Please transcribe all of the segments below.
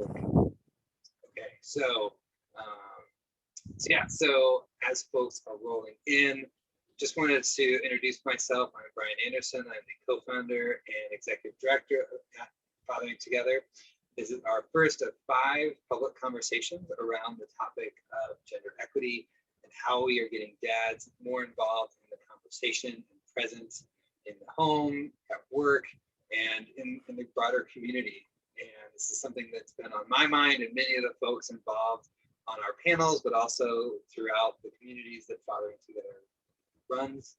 Okay, so so as folks are rolling in, just wanted to introduce myself. I'm Brian Anderson. I'm the co-founder and executive director of Fathering Together. This is our first of 5 public conversations around the topic of gender equity and how we are getting dads more involved in the conversation and presence in the home, at work, and in the broader community. And this is something that's been on my mind and many of the folks involved on our panels, but also throughout the communities that Fathering Together runs,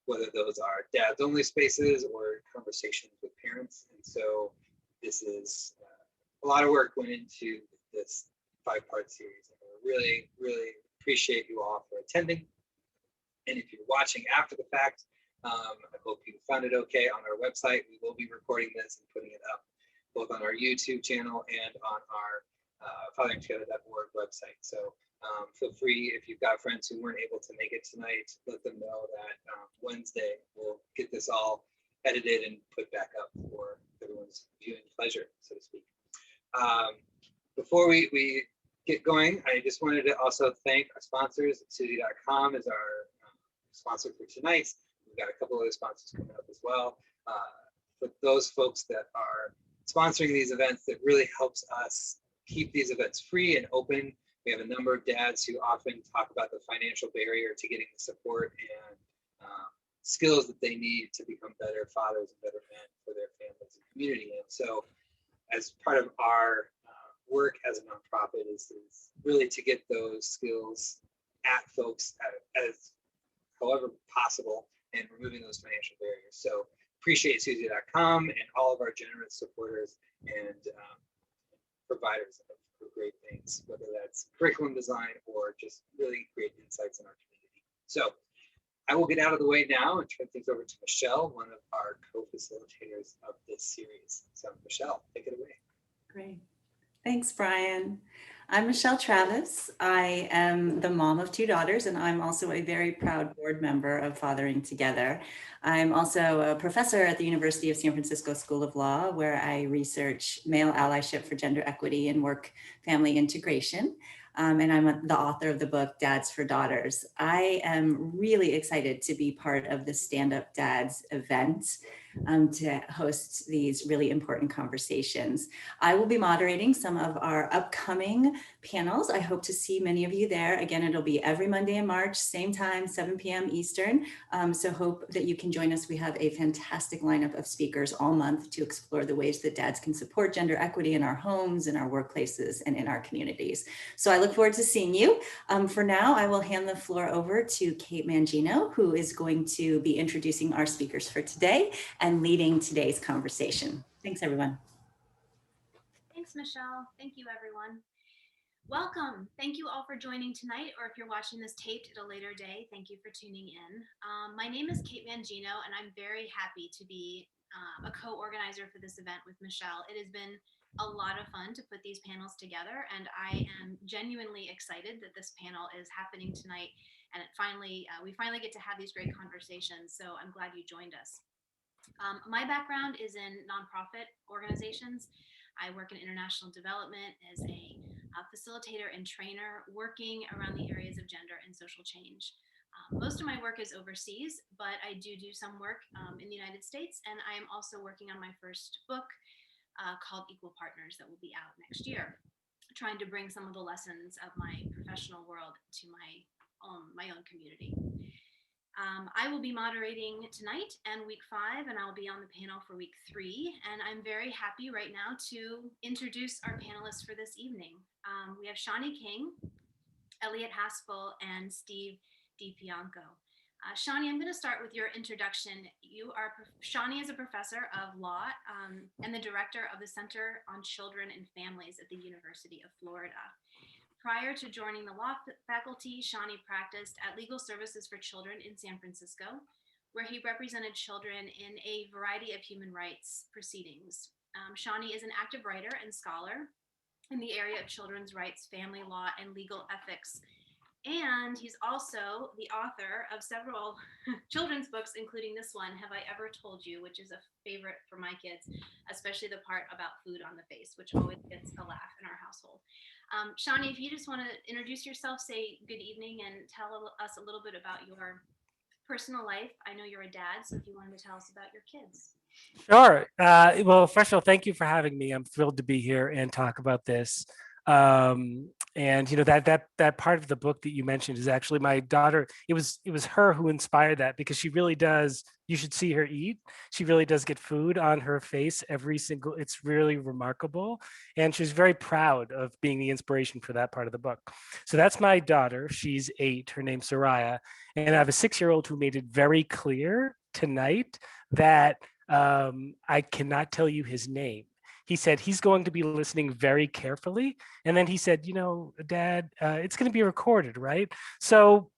whether those are dads only spaces or conversations with parents. And so this is a lot of work went into this 5-part series, and I really, really appreciate you all for attending. And if you're watching after the fact, I hope you found it okay on our website. We will be recording this and putting it up both on our YouTube channel and on our fatheringtogether.org website. So feel free, if you've got friends who weren't able to make it tonight, let them know that Wednesday we'll get this all edited and put back up for everyone's viewing pleasure, so to speak. Before we get going, I just wanted to also thank our sponsors. Suzy.com is our sponsor for tonight. We've got a couple other sponsors coming up as well. For those folks that are sponsoring these events, that really helps us keep these events free and open. We have a number of dads who often talk about the financial barrier to getting the support and skills that they need to become better fathers and better men for their families and community. And so as part of our work as a nonprofit is really to get those skills at folks as however possible and removing those financial barriers. So appreciate Suzy.com and all of our generous supporters and providers of great things, whether that's curriculum design or just really great insights in our community. So I will get out of the way now and turn things over to Michelle, one of our co-facilitators of this series. So Michelle, take it away. Great. Thanks, Brian. I'm Michelle Travis. I am the mom of 2 daughters, and I'm also a very proud board member of Fathering Together. I'm also a professor at the University of San Francisco School of Law, where I research male allyship for gender equity and work-family integration. And I'm the author of the book, Dads for Daughters. I am really excited to be part of the Stand Up Dads event to host these really important conversations. I will be moderating some of our upcoming panels. I hope to see many of you there. Again, it'll be every Monday in March, same time, 7 p.m. Eastern. So hope that you can join us. We have a fantastic lineup of speakers all month to explore the ways that dads can support gender equity in our homes, in our workplaces, and in our communities. So I look forward to seeing you. For now, I will hand the floor over to Kate Mangino, who is going to be introducing our speakers for today and leading today's conversation. Thanks, everyone. Thanks, Michelle. Thank you, everyone. Welcome. Thank you all for joining tonight, or if you're watching this taped at a later day, thank you for tuning in. My name is Kate Mangino, and I'm very happy to be a co-organizer for this event with Michelle. It has been a lot of fun to put these panels together, and I am genuinely excited that this panel is happening tonight, and we finally get to have these great conversations, so I'm glad you joined us. My background is in nonprofit organizations. I work in international development as a facilitator and trainer working around the areas of gender and social change. Most of my work is overseas, but I do some work in the United States, and I am also working on my first book called Equal Partners that will be out next year, trying to bring some of the lessons of my professional world to my own community. I will be moderating tonight and week 5, and I'll be on the panel for week 3. And I'm very happy right now to introduce our panelists for this evening. We have Shawnee King, Elliot Haspel, and Steve D Pianko. Shawnee, I'm going to start with your introduction. Shawnee is a professor of law and the director of the Center on Children and Families at the University of Florida. Prior to joining the law faculty, Shawnee practiced at Legal Services for Children in San Francisco, where he represented children in a variety of human rights proceedings. Shawnee is an active writer and scholar in the area of children's rights, family law, and legal ethics. And he's also the author of several children's books, including this one, Have I Ever Told You, which is a favorite for my kids, especially the part about food on the face, which always gets a laugh in our household. Shawnee, if you just want to introduce yourself, say good evening, and tell us a little bit about your personal life. I know you're a dad, so if you wanted to tell us about your kids. Sure. Well, first of all, thank you for having me. I'm thrilled to be here and talk about this. And that part of the book that you mentioned is actually my daughter. It was her who inspired that, because she really does. You should see her eat. She really does get food on her face every single. It's really remarkable, and she's very proud of being the inspiration for that part of the book. So that's my daughter. She's 8. Her name's Soraya, and I have a 6-year-old who made it very clear tonight that I cannot tell you his name. He said he's going to be listening very carefully. And then he said, Dad, it's going to be recorded, right? So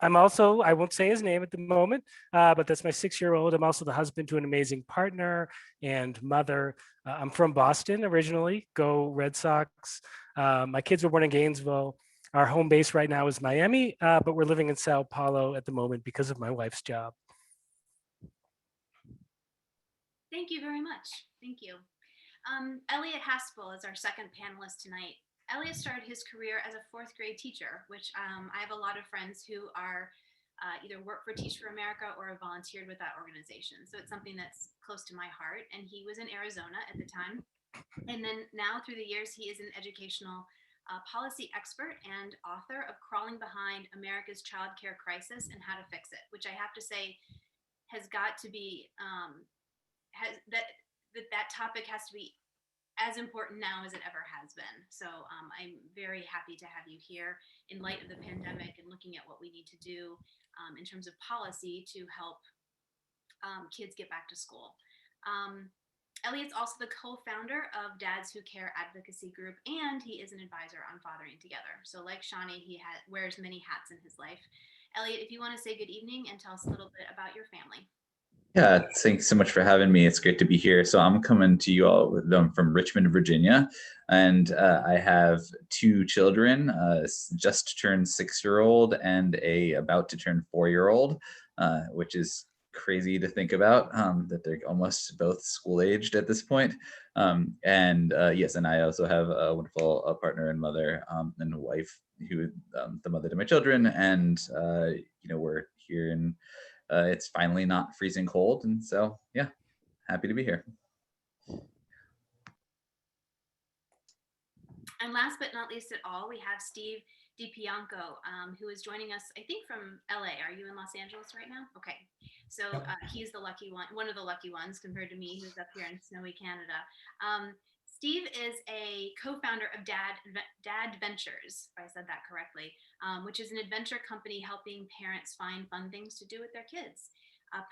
I won't say his name at the moment, but that's my 6-year-old. I'm also the husband to an amazing partner and mother. I'm from Boston originally, go Red Sox. My kids were born in Gainesville. Our home base right now is Miami, but we're living in Sao Paulo at the moment because of my wife's job. Thank you very much. Thank you. Elliot Haspel is our second panelist tonight. Elliot started his career as a 4th grade teacher, which I have a lot of friends who are either work for Teach for America or have volunteered with that organization. So it's something that's close to my heart. And he was in Arizona at the time. And then now through the years, he is an educational policy expert and author of Crawling Behind America's Child Care Crisis and How to Fix It, which I have to say has got to be that topic has to be as important now as it ever has been. So I'm very happy to have you here in light of the pandemic and looking at what we need to do in terms of policy to help kids get back to school. Elliot's also the co-founder of Dads Who Care advocacy group, and he is an advisor on Fathering Together. So like Shawnee, he wears many hats in his life. Elliot, if you want to say good evening and tell us a little bit about your family. Yeah, thanks so much for having me. It's great to be here. So I'm coming to you all from Richmond, Virginia, and I have 2 children, just turned 6-year-old and a about to turn 4-year-old, which is crazy to think about, that they're almost both school-aged at this point. Yes, and I also have a wonderful partner and mother and wife who the mother to my children, and we're here in. It's finally not freezing cold. And so, yeah, happy to be here. And last but not least at all, we have Steve D Pianko, who is joining us, I think, from LA. Are you in Los Angeles right now? Okay. So he's the lucky one of the lucky ones compared to me, who's up here in snowy Canada. Steve is a co-founder of Dad Ventures, if I said that correctly, which is an adventure company helping parents find fun things to do with their kids.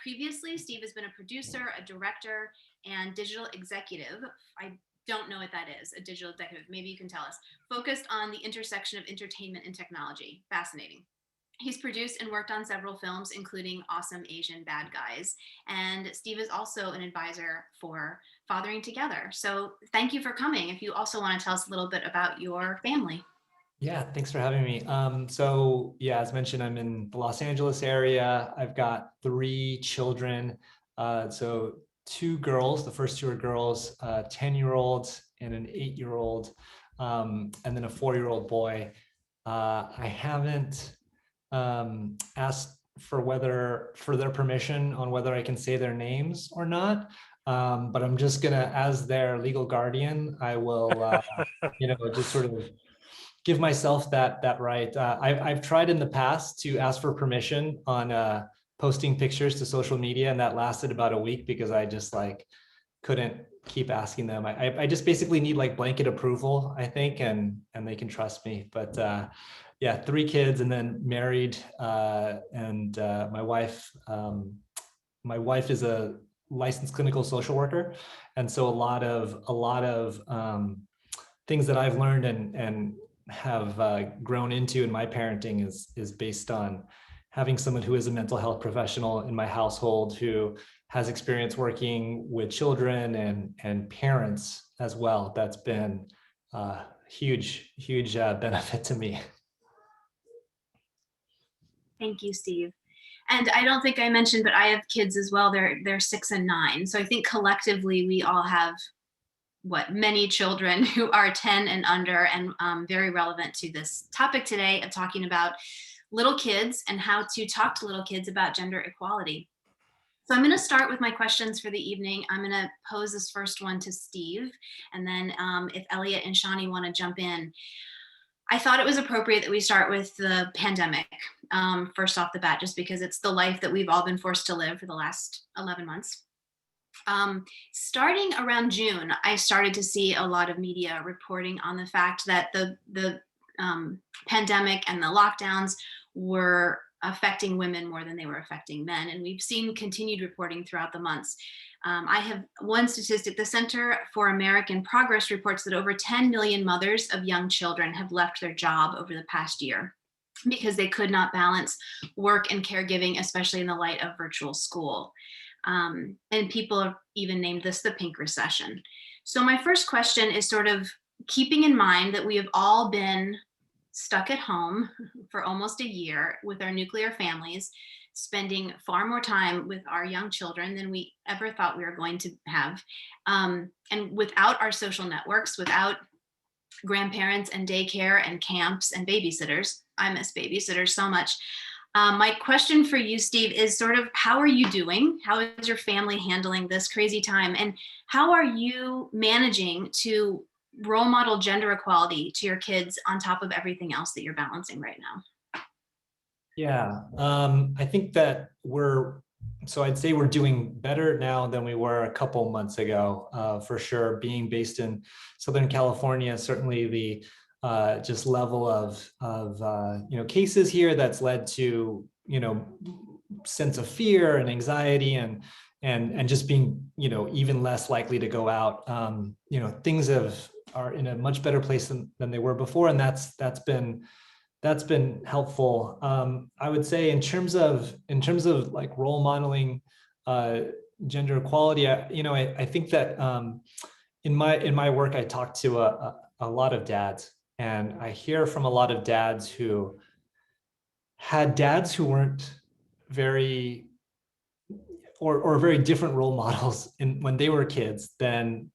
Previously, Steve has been a producer, a director, and digital executive. I don't know what that is, a digital executive. Maybe you can tell us. Focused on the intersection of entertainment and technology. Fascinating. He's produced and worked on several films, including Awesome Asian Bad Guys. And Steve is also an advisor for Fathering Together. So thank you for coming. If you also want to tell us a little bit about your family. Yeah, thanks for having me. As mentioned, I'm in the Los Angeles area. I've got 3 children. 2 girls, the first 2 are girls, 10-year-old and an 8-year-old, and then a 4-year-old boy. I haven't asked for their permission on whether I can say their names or not. But I'm just gonna, as their legal guardian, I will, just sort of give myself that right. I've tried in the past to ask for permission on posting pictures to social media, and that lasted about a week because I just couldn't keep asking them. I just basically need blanket approval, I think, and they can trust me. But 3 kids and then married, and my wife is a licensed clinical social worker, and so a lot of things that I've learned and have grown into in my parenting is based on having someone who is a mental health professional in my household, who has experience working with children and parents as well. That's been a huge benefit to me. Thank you, Steve. And I don't think I mentioned, but I have kids as well. They're 6 and 9. So I think collectively we all have many children who are 10 and under, and very relevant to this topic today of talking about little kids and how to talk to little kids about gender equality. So I'm going to start with my questions for the evening. I'm going to pose this first one to Steve, and then if Elliot and Shawnee want to jump in. I thought it was appropriate that we start with the pandemic first off the bat, just because it's the life that we've all been forced to live for the last 11 months. Starting around June, I started to see a lot of media reporting on the fact that the pandemic and the lockdowns were affecting women more than they were affecting men. And we've seen continued reporting throughout the months. I have one statistic. The Center for American Progress reports that over 10 million mothers of young children have left their job over the past year because they could not balance work and caregiving, especially in the light of virtual school. And people have even named this the pink recession. So my first question is sort of keeping in mind that we have all been stuck at home for almost a year with our nuclear families, spending far more time with our young children than we ever thought we were going to have. And without our social networks, without grandparents and daycare and camps and babysitters, I miss babysitters so much. My question for you, Steve, is sort of how are you doing? How is your family handling this crazy time? And how are you managing to role model gender equality to your kids on top of everything else that you're balancing right now? Yeah, I think that I'd say we're doing better now than we were a couple months ago, for sure. Being based in Southern California, certainly the just level of cases here that's led to sense of fear and anxiety and just being even less likely to go out. Things are in a much better place than they were before, and that's been helpful. I would say in terms of like role modeling gender equality, I think that in my work I talk to a lot of dads, and I hear from a lot of dads who had dads who weren't very or very different role models when they were kids than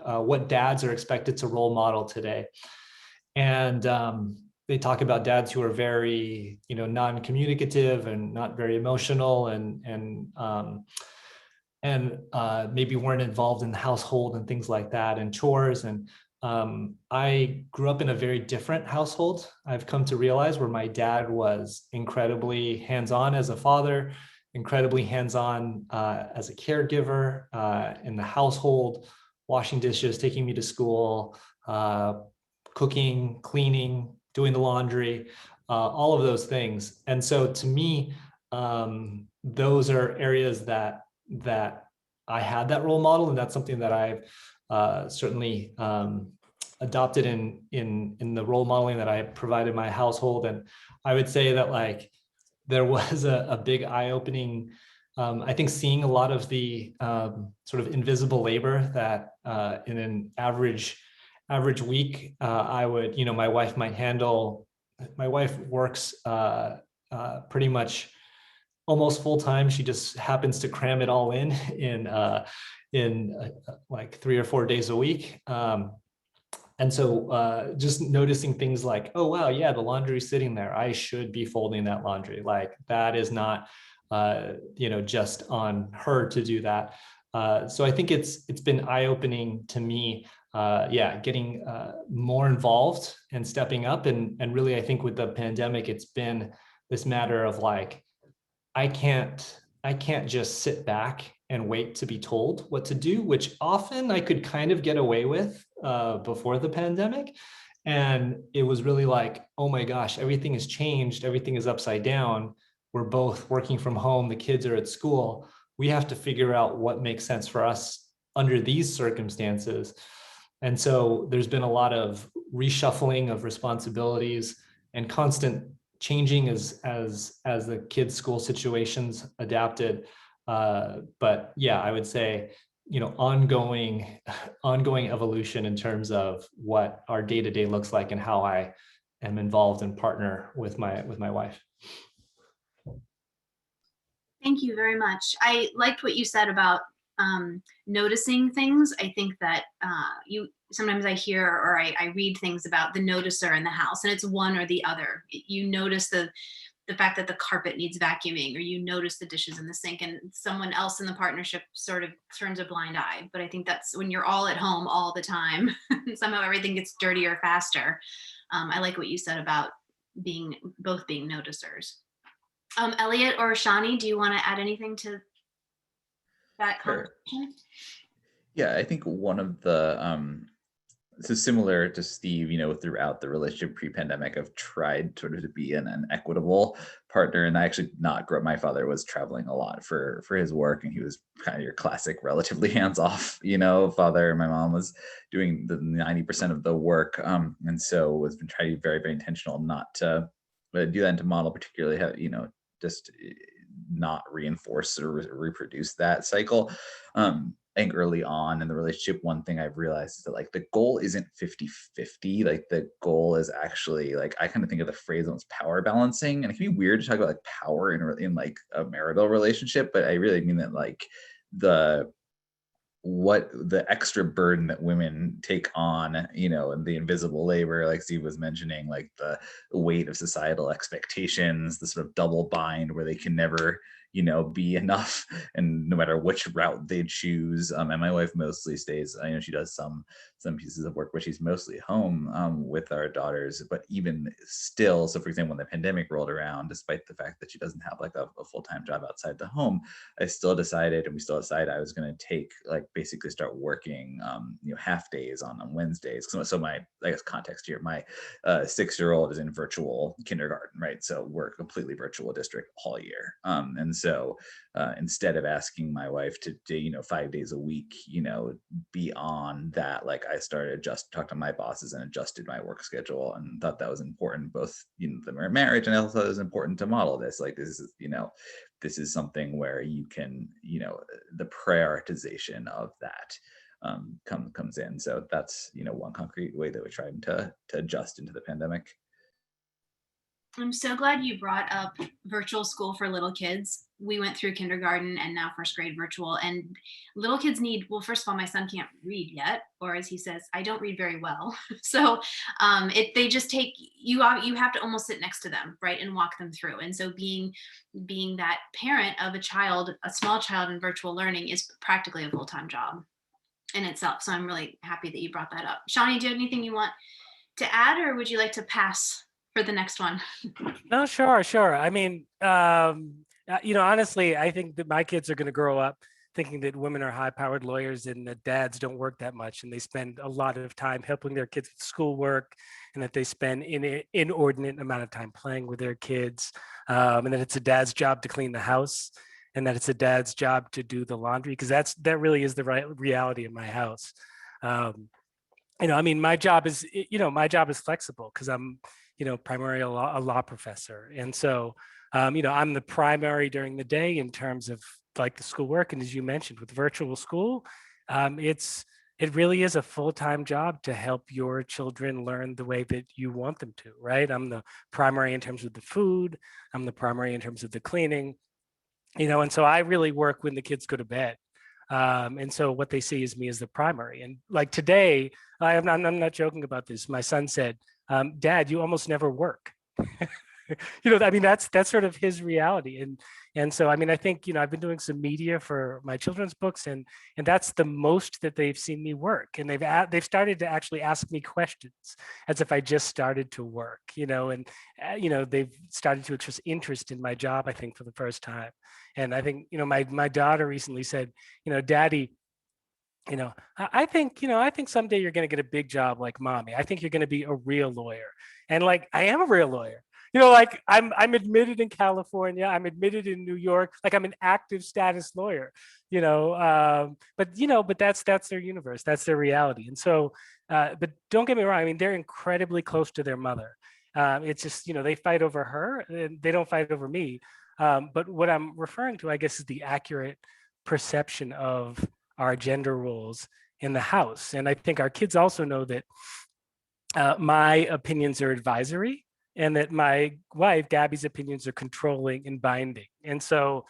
what dads are expected to role model today. And they talk about dads who are very, non-communicative and not very emotional and maybe weren't involved in the household and things like that and chores. And I grew up in a very different household. I've come to realize where my dad was incredibly hands-on as a father, incredibly hands-on as a caregiver in the household, washing dishes, taking me to school, cooking, cleaning, doing the laundry, all of those things. And so to me, those are areas that I had that role model, and that's something that I've certainly adopted in the role modeling that I provided my household. And I would say that there was a big eye-opening, I think, seeing a lot of the sort of invisible labor that in an average week, I would, my wife might handle. My wife works pretty much almost full time. She just happens to cram it all in like 3 or 4 days a week. And so just noticing things like, oh, wow, yeah, the laundry's sitting there. I should be folding that laundry. Like that is not, just on her to do that. So I think it's been eye-opening to me, getting more involved and stepping up. And really, I think with the pandemic, it's been this matter of like, I can't just sit back and wait to be told what to do, which often I could kind of get away with before the pandemic. And it was really like, oh my gosh, everything has changed. Everything is upside down. We're both working from home. The kids are at school. We have to figure out what makes sense for us under these circumstances. And so there's been a lot of reshuffling of responsibilities and constant changing as the kids' school situations adapted. But yeah, I would say, ongoing evolution in terms of what our day-to-day looks like and how I am involved and partner with my wife. Thank you very much. I liked what you said about noticing things. I think that sometimes I hear or I read things about the noticer in the house, and it's one or the other. You notice the fact that the carpet needs vacuuming, or you notice the dishes in the sink, and someone else in the partnership sort of turns a blind eye. But I think that's when you're all at home all the time, somehow everything gets dirtier faster. I like what you said about both being noticers. Elliot or Shani, do you want to add anything to that Sure. conversation? Yeah, I think one of the so similar to Steve, throughout the relationship pre-pandemic, I've tried sort of to be an equitable partner. And I actually did not grow up. My father was traveling a lot for his work, and he was kind of your classic, relatively hands-off, father. My mom was doing the 90% of the work. And so was been trying to be very, very intentional not to do that, and to model particularly how, just not reinforce or reproduce that cycle. I think early on in the relationship, one thing I've realized is that like the goal isn't 50-50. Like the goal is actually like, I kind of think of the phrase almost power balancing. And it can be weird to talk about like power in like a marital relationship, but I really mean that like the extra burden that women take on, and the invisible labor, like Steve was mentioning, like the weight of societal expectations, the sort of double bind where they can never, be enough, and no matter which route they choose. And my wife mostly stays, I know she does some pieces of work, but she's mostly home with our daughters. But even still, so for example, when the pandemic rolled around, despite the fact that she doesn't have like a full-time job outside the home, I still decided, and we still decided, I was going to take like basically start working, half days on Wednesdays. So my, I guess context here, my 6-year-old is in virtual kindergarten, right? So we're a completely virtual district all year. And so instead of asking my wife to do, 5 days a week, be on that, like I started just talk to my bosses and adjusted my work schedule, and thought that was important, both, the marriage, and I also thought it was important to model this. Like this is something where you can, the prioritization of that comes in. So that's, one concrete way that we're trying to adjust into the pandemic. I'm so glad you brought up virtual school for little kids. We went through kindergarten and now first grade virtual, and little kids need, well, first of all, my son can't read yet, or as he says, I don't read very well. So they just take, you have to almost sit next to them, right, and walk them through. And so being that parent of a small child in virtual learning is practically a full-time job in itself. So I'm really happy that you brought that up. Shani, do you have anything you want to add, or would you like to pass for the next one? No, sure. I mean, honestly, I think that my kids are going to grow up thinking that women are high-powered lawyers and that dads don't work that much, and they spend a lot of time helping their kids with schoolwork, and that they spend an inordinate amount of time playing with their kids, and that it's a dad's job to clean the house, and that it's a dad's job to do the laundry, because that really is the right reality in my house. I mean, my job is flexible because I'm, primarily a law professor. And so, I'm the primary during the day in terms of like the schoolwork. And as you mentioned, with virtual school, it really is a full-time job to help your children learn the way that you want them to, right? I'm the primary in terms of the food. I'm the primary in terms of the cleaning, and so I really work when the kids go to bed. And so what they see is me as the primary. And like today, I'm not joking about this. My son said, Dad, you almost never work. I mean, that's sort of his reality. And so, I mean, I think, I've been doing some media for my children's books, and that's the most that they've seen me work. And they've started to actually ask me questions as if I just started to work, and, they've started to express interest in my job, I think, for the first time. And I think, my daughter recently said, Daddy, I think someday you're going to get a big job like mommy. I think you're going to be a real lawyer. And like, I am a real lawyer. Like I'm admitted in California, I'm admitted in New York, like I'm an active status lawyer, but that's their universe, that's their reality. And so, but don't get me wrong, I mean, they're incredibly close to their mother. It's just, they fight over her, and they don't fight over me. But what I'm referring to, I guess, is the accurate perception of our gender roles in the house. And I think our kids also know that my opinions are advisory, and that my wife, Gabby's opinions are controlling and binding. And so,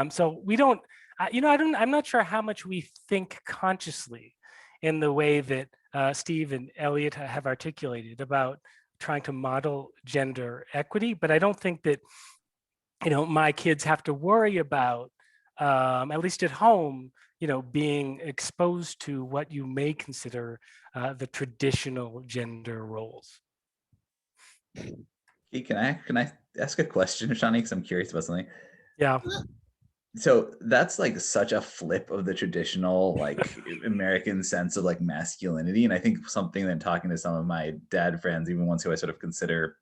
so we don't, I'm not sure how much we think consciously in the way that Steve and Elliot have articulated about trying to model gender equity, but I don't think that, my kids have to worry about, at least at home, being exposed to what you may consider the traditional gender roles. Hey, can I ask a question, Shani? Because I'm curious about something. Yeah. So that's like such a flip of the traditional like American sense of like masculinity. And I think something that talking to some of my dad friends, even ones who I sort of consider,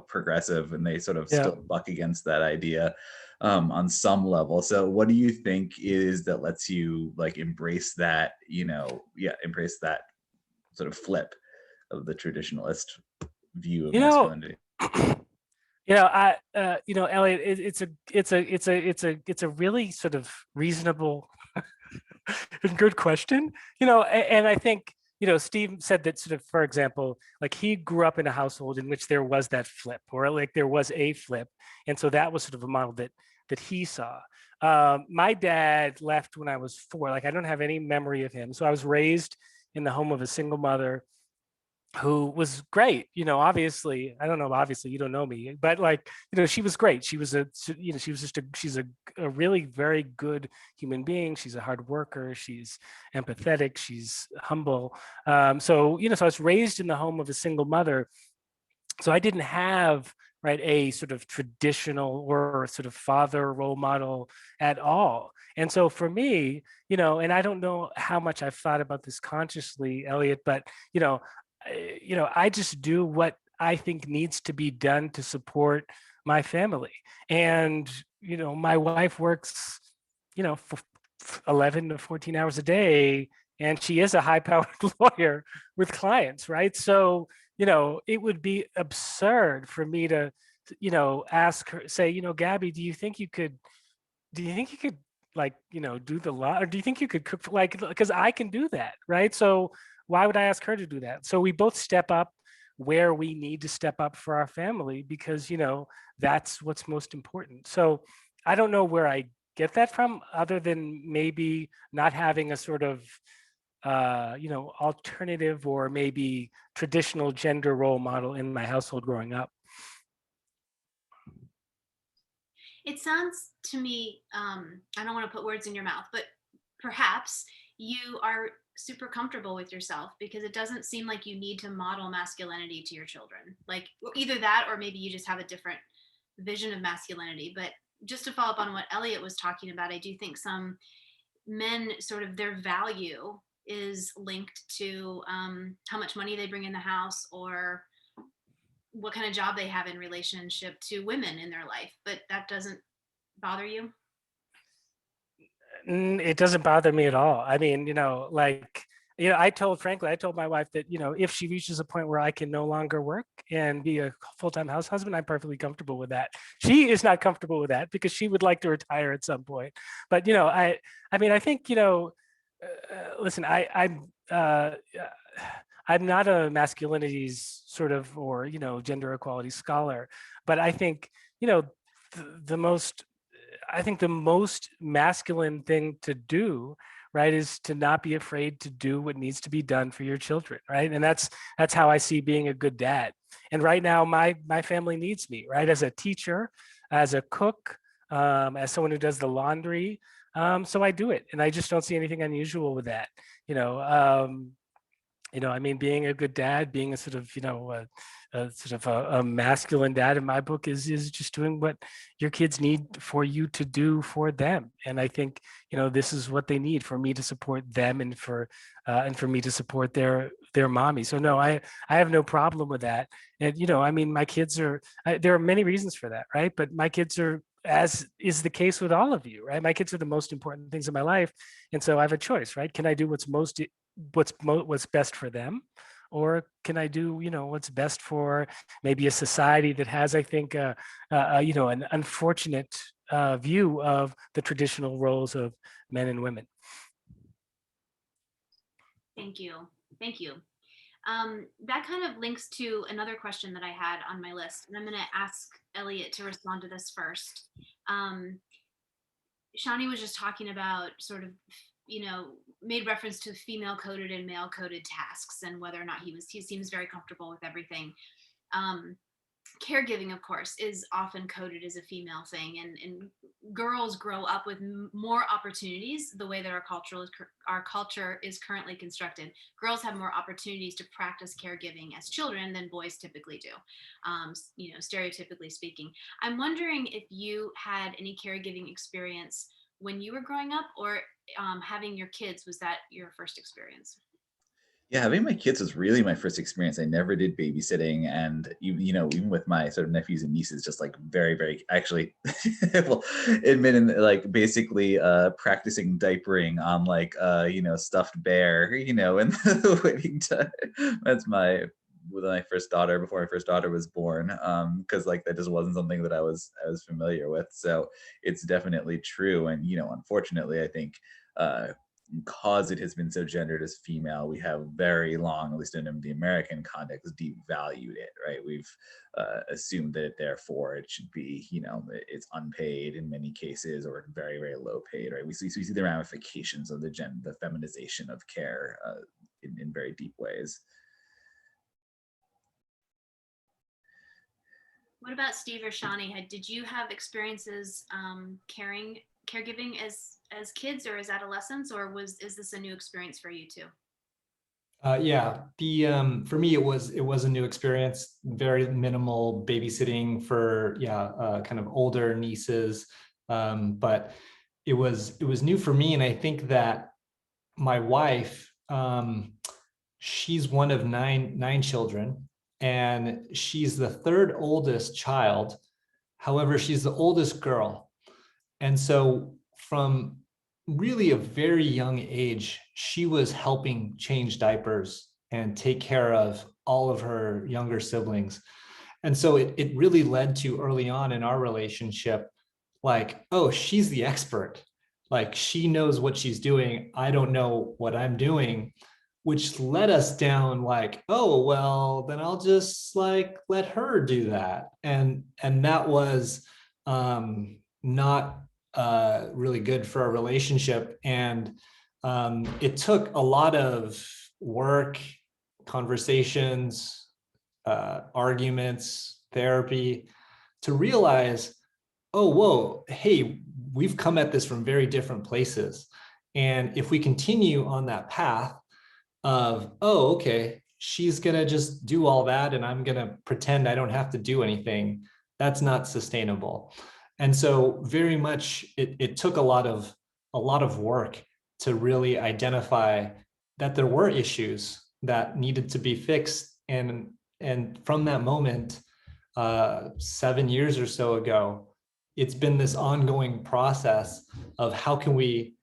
progressive, and they sort of Yeah. still buck against that idea on some level. So what do you think is that lets you like embrace that, embrace that sort of flip of the traditionalist view of You know, masculinity? Elliot, it's a really sort of reasonable and good question. And I think, Steve said that sort of, for example, like he grew up in a household in which there was that flip, or like there was a flip. And so that was sort of a model that he saw. My dad left when I was 4. Like I don't have any memory of him. So I was raised in the home of a single mother who was great. Obviously, I don't know, obviously you don't know me, but like, she was great. She was she's a really very good human being. She's a hard worker. She's empathetic. She's humble. So I was raised in the home of a single mother. So I didn't have, right, a sort of traditional or sort of father role model at all. And so for me, and I don't know how much I've thought about this consciously, Elliot, but I just do what I think needs to be done to support my family. And my wife works, for 11 to 14 hours a day, and she is a high-powered lawyer with clients, right? So it would be absurd for me to, ask her, say, Gabby, do you think you could like, do the law, or do you think you could cook, like, because I can do that, right? So why would I ask her to do that? So we both step up where we need to step up for our family, because, that's what's most important. So I don't know where I get that from, other than maybe not having a sort of, alternative or maybe traditional gender role model in my household growing up. It sounds to me, I don't want to put words in your mouth, but perhaps you are super comfortable with yourself, because it doesn't seem like you need to model masculinity to your children. Like either that, or maybe you just have a different vision of masculinity. But just to follow up on what Elliot was talking about, I do think some men, sort of their value is linked to how much money they bring in the house, or what kind of job they have in relationship to women in their life. But that doesn't bother you? It doesn't bother me at all. I mean, like, I told my wife that, if she reaches a point where I can no longer work and be a full-time house husband, I'm perfectly comfortable with that. She is not comfortable with that, because she would like to retire at some point. But, I mean, I think, listen, I'm not a masculinities sort of, or, gender equality scholar, but I think, the most masculine thing to do, right, is to not be afraid to do what needs to be done for your children, right? And that's how I see being a good dad. And right now, my family needs me, right, as a teacher, as a cook, as someone who does the laundry. So I do it, and I just don't see anything unusual with that. I mean, being a good dad, being a sort of, a sort of a masculine dad in my book is just doing what your kids need for you to do for them. And I think, this is what they need for me to support them, and for me to support their mommy. So no, I have no problem with that. And, I mean, my kids there are many reasons for that, right? But my kids are, as is the case with all of you, right? My kids are the most important things in my life. And so I have a choice, right? Can I do what's best for them, or can I do, what's best for maybe a society that has, I think, an unfortunate view of the traditional roles of men and women. Thank you. That kind of links to another question that I had on my list, and I'm going to ask Elliot to respond to this first. Shani was just talking about sort of, made reference to female coded and male coded tasks and whether or not he seems very comfortable with everything. Caregiving, of course, is often coded as a female thing, and girls grow up with more opportunities the way that our culture is currently constructed. Girls have more opportunities to practice caregiving as children than boys typically do, stereotypically speaking. I'm wondering if you had any caregiving experience when you were growing up, or having your kids, was that your first experience? Yeah, having my kids was really my first experience. I never did babysitting, and even with my sort of nephews and nieces, just like very, very actually, well, admitting that, like basically practicing diapering on like stuffed bear, in the waiting time. That's with my first daughter before my first daughter was born, because like that just wasn't something that I was familiar with. So it's definitely true, and unfortunately, I think. Because it has been so gendered as female, we have very long, at least in the American context, devalued it, right? We've assumed that therefore it should be, it's unpaid in many cases or very, very low paid, right? We see the ramifications of the feminization of care in very deep ways. What about Steve or Shani? Did you have experiences caregiving as kids or as adolescents, or is this a new experience for you too? Yeah, for me it was a new experience. Very minimal babysitting for kind of older nieces, but it was new for me, and I think that my wife, she's one of nine children, and she's the third oldest child. However, she's the oldest girl. And so from really a very young age, she was helping change diapers and take care of all of her younger siblings. And so it really led to early on in our relationship, like, oh, she's the expert. Like she knows what she's doing. I don't know what I'm doing, which led us down like, oh, well, then I'll just like let her do that. And that was not really good for our relationship. And it took a lot of work, conversations, arguments, therapy to realize, oh, whoa, hey, we've come at this from very different places. And if we continue on that path of, oh, okay, she's going to just do all that and I'm going to pretend I don't have to do anything, that's not sustainable. And so very much it took a lot of work to really identify that there were issues that needed to be fixed. And from that moment, 7 years or so ago, it's been this ongoing process of how can we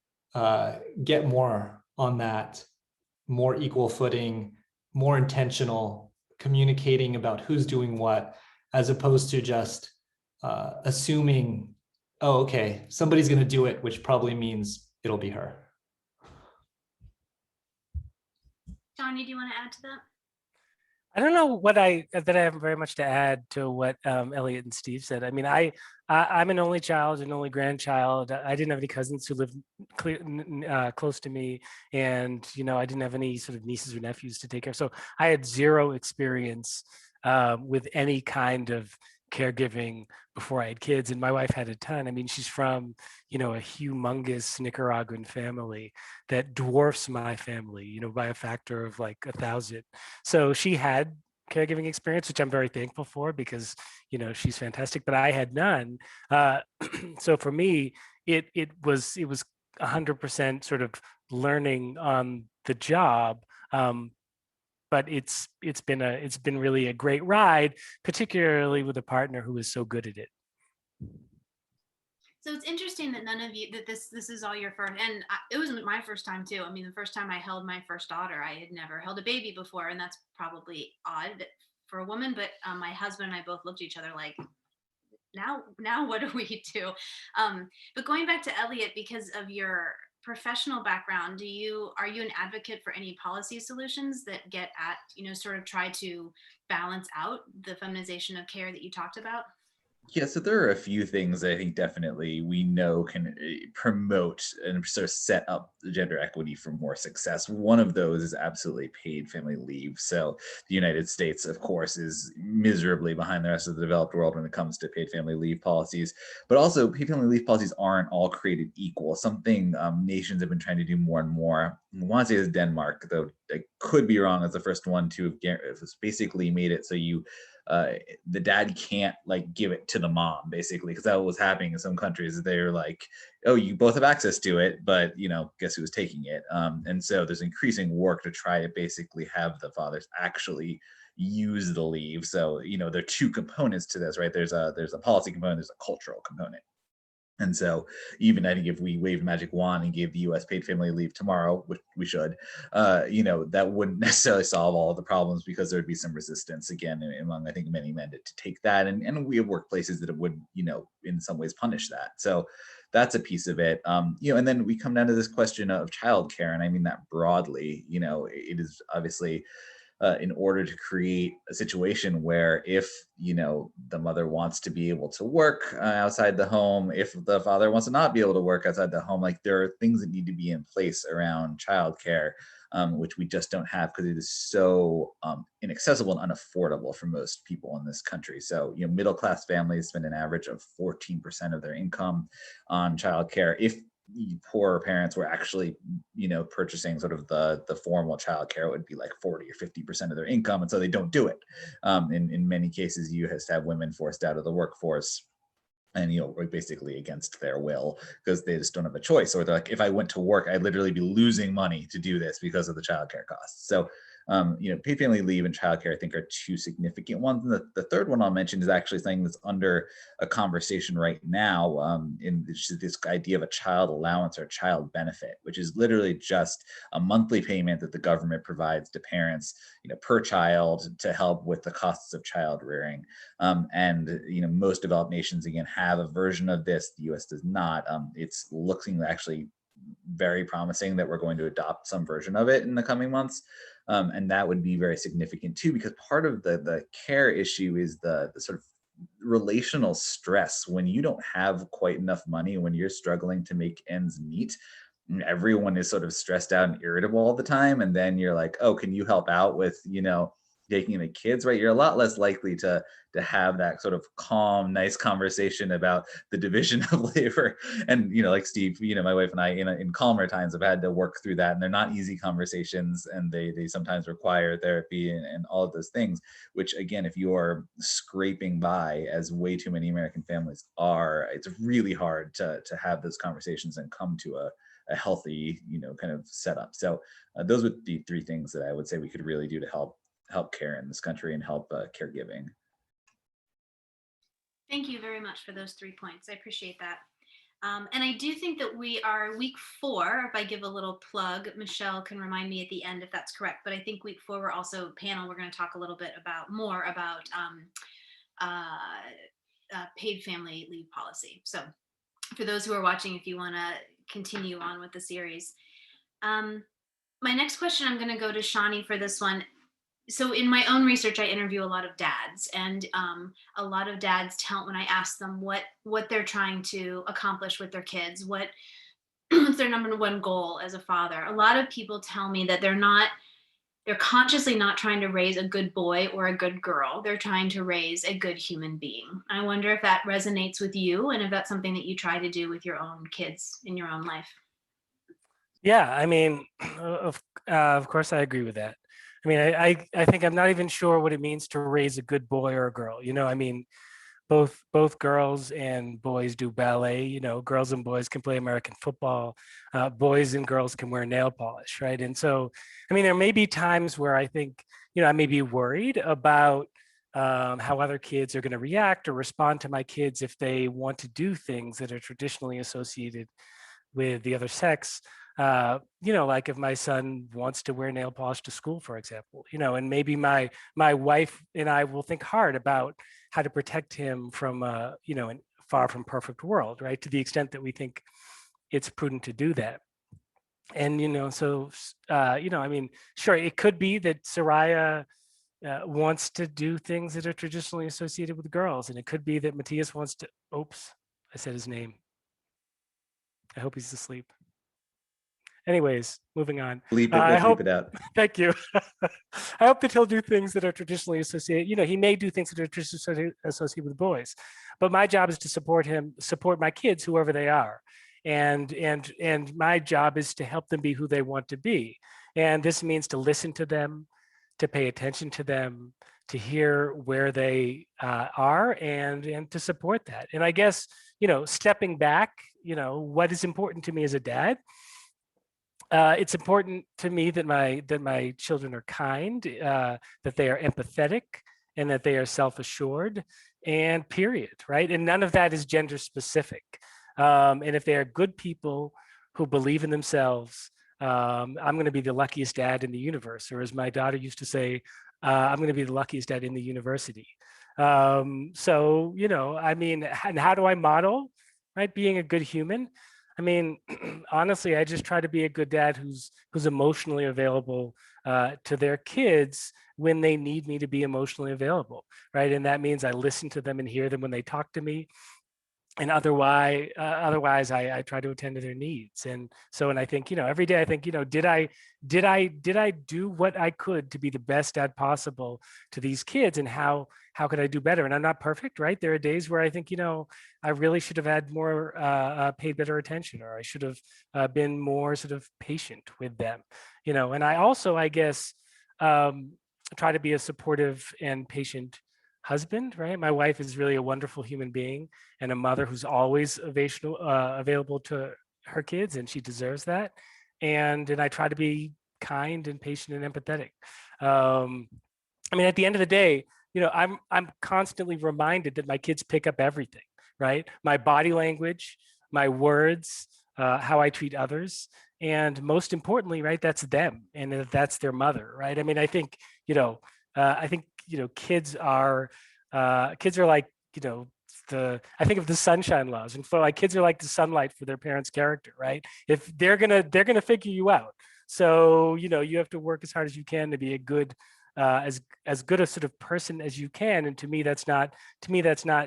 get more on that, more equal footing, more intentional, communicating about who's doing what, as opposed to just assuming, oh, okay, somebody's going to do it, which probably means it'll be her. Shani, do you want to add to that? I don't know that I have very much to add to what Elliot and Steve said. I mean, I'm an only child, an only grandchild. I didn't have any cousins who lived close to me, and I didn't have any sort of nieces or nephews to take care of. So I had zero experience with any kind of caregiving before I had kids, and my wife had a ton. I mean, she's from a humongous Nicaraguan family that dwarfs my family, by a factor of like 1,000. So she had caregiving experience, which I'm very thankful for because she's fantastic, but I had none. So for me, it was 100% sort of learning on the job. But it's been really a great ride, particularly with a partner who is so good at it. So it's interesting that none of you, that this is all your first, and it was my first time too. I mean, the first time I held my first daughter, I had never held a baby before, and that's probably odd for a woman. But my husband and I both looked at each other like, now what do we do? But going back to Elliot, because of your professional background, are you an advocate for any policy solutions that get at, sort of try to balance out the feminization of care that you talked about? Yeah, so there are a few things I think definitely we know can promote and sort of set up the gender equity for more success. One of those is absolutely paid family leave. So the United States, of course, is miserably behind the rest of the developed world when it comes to paid family leave policies. But also, paid family leave policies aren't all created equal. Something nations have been trying to do more and more. I want to say is Denmark, though I could be wrong, as the first one to have basically made it so the dad can't like give it to the mom, basically, because that was happening in some countries. They're like, oh, you both have access to it, but guess who was taking it? And so there's increasing work to try to basically have the fathers actually use the leave. So there are two components to this, right? There's a policy component, there's a cultural component. And so even I think if we waved a magic wand and gave the US paid family leave tomorrow, which we should, that wouldn't necessarily solve all of the problems, because there'd be some resistance again among, I think, many men to take that. And we have workplaces that would, in some ways punish that. So that's a piece of it. And then we come down to this question of childcare. And I mean that broadly. It is obviously in order to create a situation where if the mother wants to be able to work outside the home, if the father wants to not be able to work outside the home, like there are things that need to be in place around childcare, which we just don't have because it is so inaccessible and unaffordable for most people in this country. So middle class families spend an average of 14% of their income on childcare. If poorer parents were actually purchasing sort of the formal childcare, it would be like 40 or 50% of their income, and so they don't do it. In many cases, you have women forced out of the workforce, and basically against their will, because they just don't have a choice. Or they're like, if I went to work, I'd literally be losing money to do this because of the childcare costs. So paid family leave and childcare, I think, are two significant ones. And the third one I'll mention is actually something that's under a conversation right now, in this idea of a child allowance or child benefit, which is literally just a monthly payment that the government provides to parents, per child, to help with the costs of child rearing. And most developed nations, again, have a version of this. The U.S. does not. It's looking actually very promising that we're going to adopt some version of it in the coming months. And that would be very significant too, because part of the care issue is the sort of relational stress when you don't have quite enough money, when you're struggling to make ends meet. Everyone is sort of stressed out and irritable all the time. And then you're like, oh, can you help out with, taking the kids, right? You're a lot less likely to have that sort of calm, nice conversation about the division of labor. And like Steve, my wife and I, in calmer times, have had to work through that, and they're not easy conversations, and they sometimes require therapy and all of those things. Which, again, if you are scraping by, as way too many American families are, it's really hard to have those conversations and come to a healthy, kind of setup. So those would be three things that I would say we could really do to help care in this country and help caregiving. Thank you very much for those 3 points. I appreciate that. And I do think that we are week 4. If I give a little plug, Michelle can remind me at the end if that's correct. But I think week 4, we're also panel. We're going to talk a little bit more about paid family leave policy. So for those who are watching, if you want to continue on with the series. My next question, I'm going to go to Shani for this one. So in my own research, I interview a lot of dads, and a lot of dads when I ask them what they're trying to accomplish with their kids, what's their number one goal as a father. A lot of people tell me that they're consciously not trying to raise a good boy or a good girl. They're trying to raise a good human being. I wonder if that resonates with you, and if that's something that you try to do with your own kids in your own life. Yeah, I mean, of course, I agree with that. I mean, I think I'm not even sure what it means to raise a good boy or a girl. I mean, both girls and boys do ballet. Girls and boys can play American football. Boys and girls can wear nail polish, right? And so, I mean, there may be times where I think, I may be worried about how other kids are going to react or respond to my kids if they want to do things that are traditionally associated with the other sex. Like if my son wants to wear nail polish to school, for example, and maybe my wife and I will think hard about how to protect him from, a far from perfect world, right? To the extent that we think it's prudent to do that. And, so, I mean, sure, it could be that Soraya wants to do things that are traditionally associated with girls. And it could be that Matthias wants to, oops, I said his name. I hope he's asleep. Anyways, moving on. Bleep it, I we'll bleep hope, it out. thank you. I hope that he'll do things that are traditionally associated. He may do things that are traditionally associated with boys, but my job is to support him, support my kids, whoever they are. And my job is to help them be who they want to be. And this means to listen to them, to pay attention to them, to hear where they are, and to support that. And I guess, stepping back, what is important to me as a dad. It's important to me that my children are kind, that they are empathetic, and that they are self-assured, and period, right? And none of that is gender specific. And if they are good people who believe in themselves, I'm going to be the luckiest dad in the universe, or as my daughter used to say, I'm going to be the luckiest dad in the university. So, I mean, and how do I model, right? Being a good human. I mean, honestly, I just try to be a good dad who's emotionally available to their kids when they need me to be emotionally available, right? And that means I listen to them and hear them when they talk to me. And otherwise, I try to attend to their needs. And so, and I think, every day I think, did I do what I could to be the best dad possible to these kids, and how could I do better? And I'm not perfect, right? There are days where I think, I really should have had more, paid better attention, or I should have been more sort of patient with them, and I also, I guess, try to be a supportive and patient husband, right? My wife is really a wonderful human being and a mother who's always available to her kids, and she deserves that. And I try to be kind and patient and empathetic. I mean, at the end of the day, I'm constantly reminded that my kids pick up everything, right? My body language, my words, how I treat others, and most importantly, right, that's them, and that's their mother, right? I mean, I think, kids are like, I think of the sunshine laws, and so like kids are like the sunlight for their parents' character, right? If they're gonna figure you out. So, you have to work as hard as you can to be a good, as good a sort of person as you can. And to me, that's not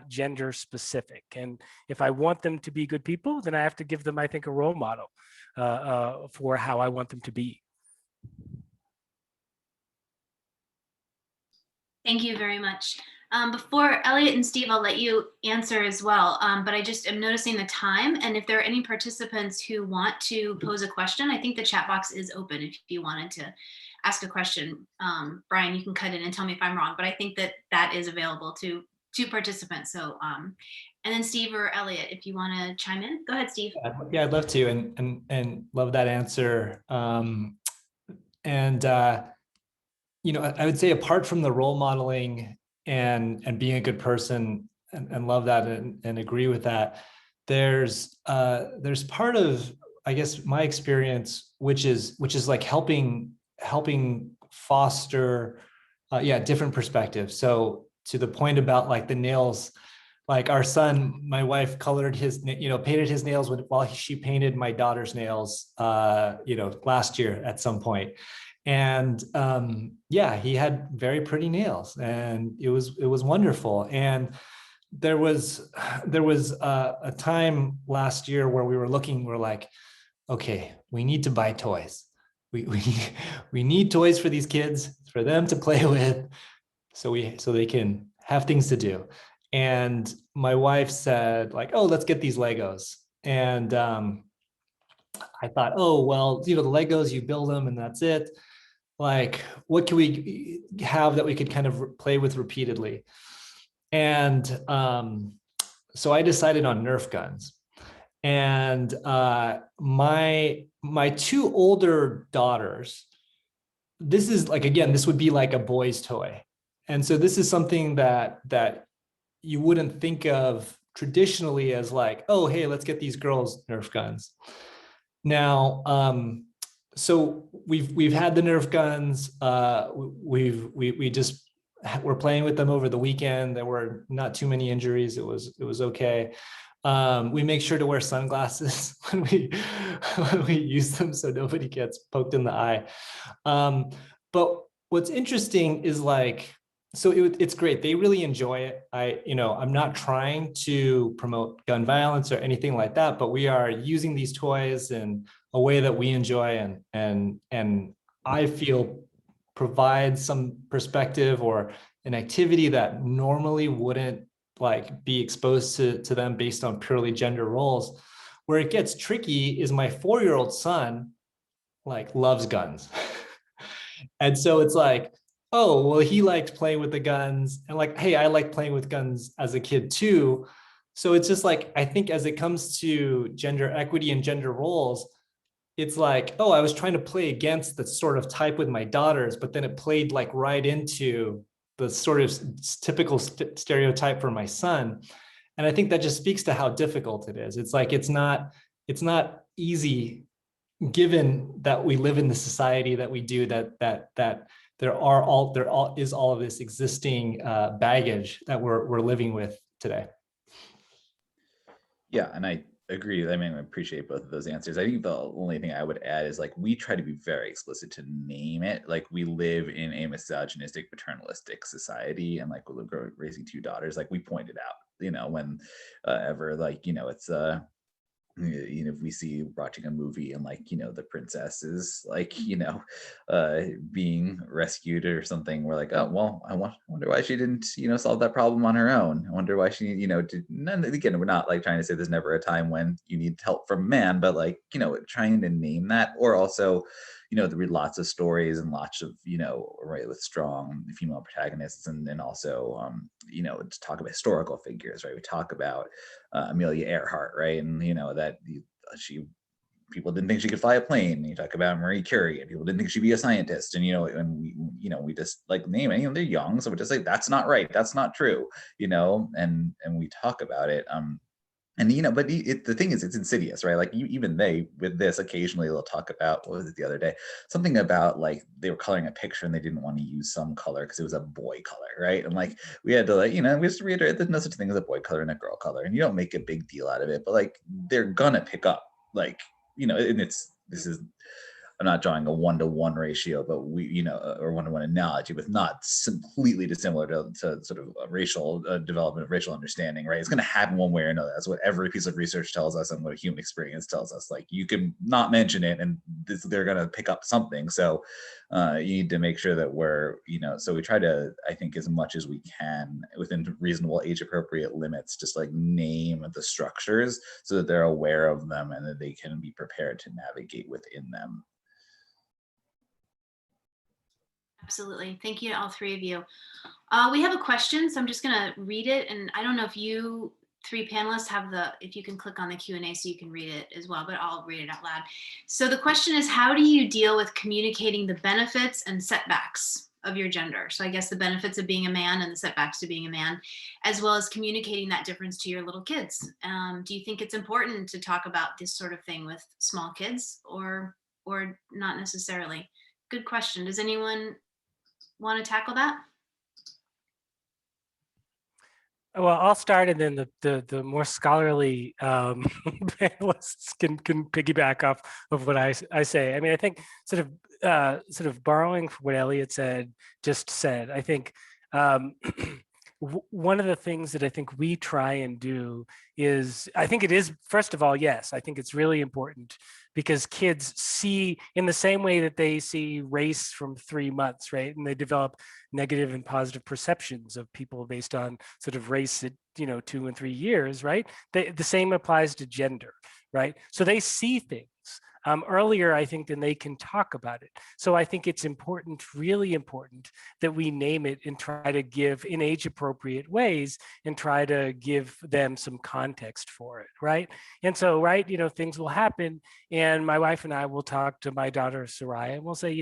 gender specific. And if I want them to be good people, then I have to give them, I think, a role model for how I want them to be. Thank you very much. Before Elliot and Steve, I'll let you answer as well, but I just am noticing the time, and if there are any participants who want to pose a question, I think the chat box is open if you wanted to ask a question. Brian, you can cut in and tell me if I'm wrong, but I think that is available to participants. So, and then Steve or Elliot, if you want to chime in, go ahead, Steve. Yeah, I'd love to, and love that answer. I would say, apart from the role modeling and being a good person, and love that, and agree with that, there's part of, I guess, my experience, which is like helping foster different perspectives. So to the point about like the nails, like our son, my wife colored his, painted his nails while she painted my daughter's nails, last year at some point. And he had very pretty nails, and it was wonderful. And there was a time last year where we're like, okay, we need to buy toys. We need toys for these kids, for them to play with, so they can have things to do. And my wife said, like, oh, let's get these Legos. And I thought, oh, well, the Legos, you build them and that's it. Like, what can we have that we could kind of play with repeatedly? And so I decided on Nerf guns. And my two older daughters, this is like, again, this would be like a boy's toy. And so this is something that you wouldn't think of traditionally as like, oh, hey, let's get these girls Nerf guns. Now, so we've had the Nerf guns. We're playing with them over the weekend. There were not too many injuries. It was okay. We make sure to wear sunglasses when we use them so nobody gets poked in the eye. But what's interesting is like, so it's great. They really enjoy it. I'm not trying to promote gun violence or anything like that, but we are using these toys in a way that we enjoy and I feel provides some perspective or an activity that normally wouldn't like be exposed to them based on purely gender roles. Where it gets tricky is my 4-year-old son like loves guns. And so it's like, oh, well, he liked playing with the guns. And like, hey, I like playing with guns as a kid too. So it's just like, I think as it comes to gender equity and gender roles, it's like, oh, I was trying to play against the sort of type with my daughters, but then it played like right into the sort of typical stereotype for my son. And I think that just speaks to how difficult it is. It's like, it's not easy given that we live in the society that we do, that there is all of this existing baggage that we're living with today. Yeah, and I agree. I mean, I appreciate both of those answers. I think the only thing I would add is like we try to be very explicit to name it. Like we live in a misogynistic, paternalistic society, and like we're raising 2 daughters. Like we pointed out, when ever like it's if we see watching a movie and like the princess is like being rescued or something, we're like, oh well, I wonder why she didn't solve that problem on her own. I wonder why she did none. Again, we're not like trying to say there's never a time when you need help from a man, but like trying to name that. Or also to read lots of stories and lots of right, with strong female protagonists, and also to talk about historical figures, right? We talk about Amelia Earhart, right? And that people didn't think she could fly a plane. And you talk about Marie Curie, and people didn't think she'd be a scientist. And we just like name it. They're young, so we just like that's not right, that's not true. And we talk about it. And but the thing is, it's insidious, right? Like even they with this occasionally they'll talk about, what was it the other day? Something about like they were coloring a picture and they didn't want to use some color because it was a boy color, right? And like we had to like we just reiterate there's no such thing as a boy color and a girl color, and you don't make a big deal out of it, but like they're gonna pick up like and this is. I'm not drawing a 1-to-1 ratio, but we, or 1-to-1 analogy, but not completely dissimilar to sort of racial development, racial understanding, right? It's going to happen one way or another. That's what every piece of research tells us and what human experience tells us. Like you can not mention it and they're going to pick up something. So you need to make sure that we're, so we try to, I think as much as we can within reasonable age appropriate limits, just like name the structures so that they're aware of them and that they can be prepared to navigate within them. Absolutely. Thank you to all 3 of you. We have a question, so I'm just going to read it. And I don't know if you 3 panelists have if you can click on the Q&A so you can read it as well, but I'll read it out loud. So the question is, how do you deal with communicating the benefits and setbacks of your gender? So I guess the benefits of being a man and the setbacks to being a man, as well as communicating that difference to your little kids. Do you think it's important to talk about this sort of thing with small kids or not necessarily? Good question. Does anyone want to tackle that? Well, I'll start, and then the more scholarly panelists can piggyback off of what I say. I mean, I think sort of borrowing from what Elliot just said. I think one of the things that I think we try and do is, I think it is, first of all, yes, I think it's really important because kids see in the same way that they see race from 3 months, right? And they develop negative and positive perceptions of people based on sort of race at 2 and 3 years, right? The same applies to gender, right? So they see things earlier, I think, than they can talk about it. So I think it's important, really important, that we name it and try to give in age appropriate ways and try to give them some context for it, right? And so, right, things will happen, and my wife and I will talk to my daughter Soraya, and we'll say,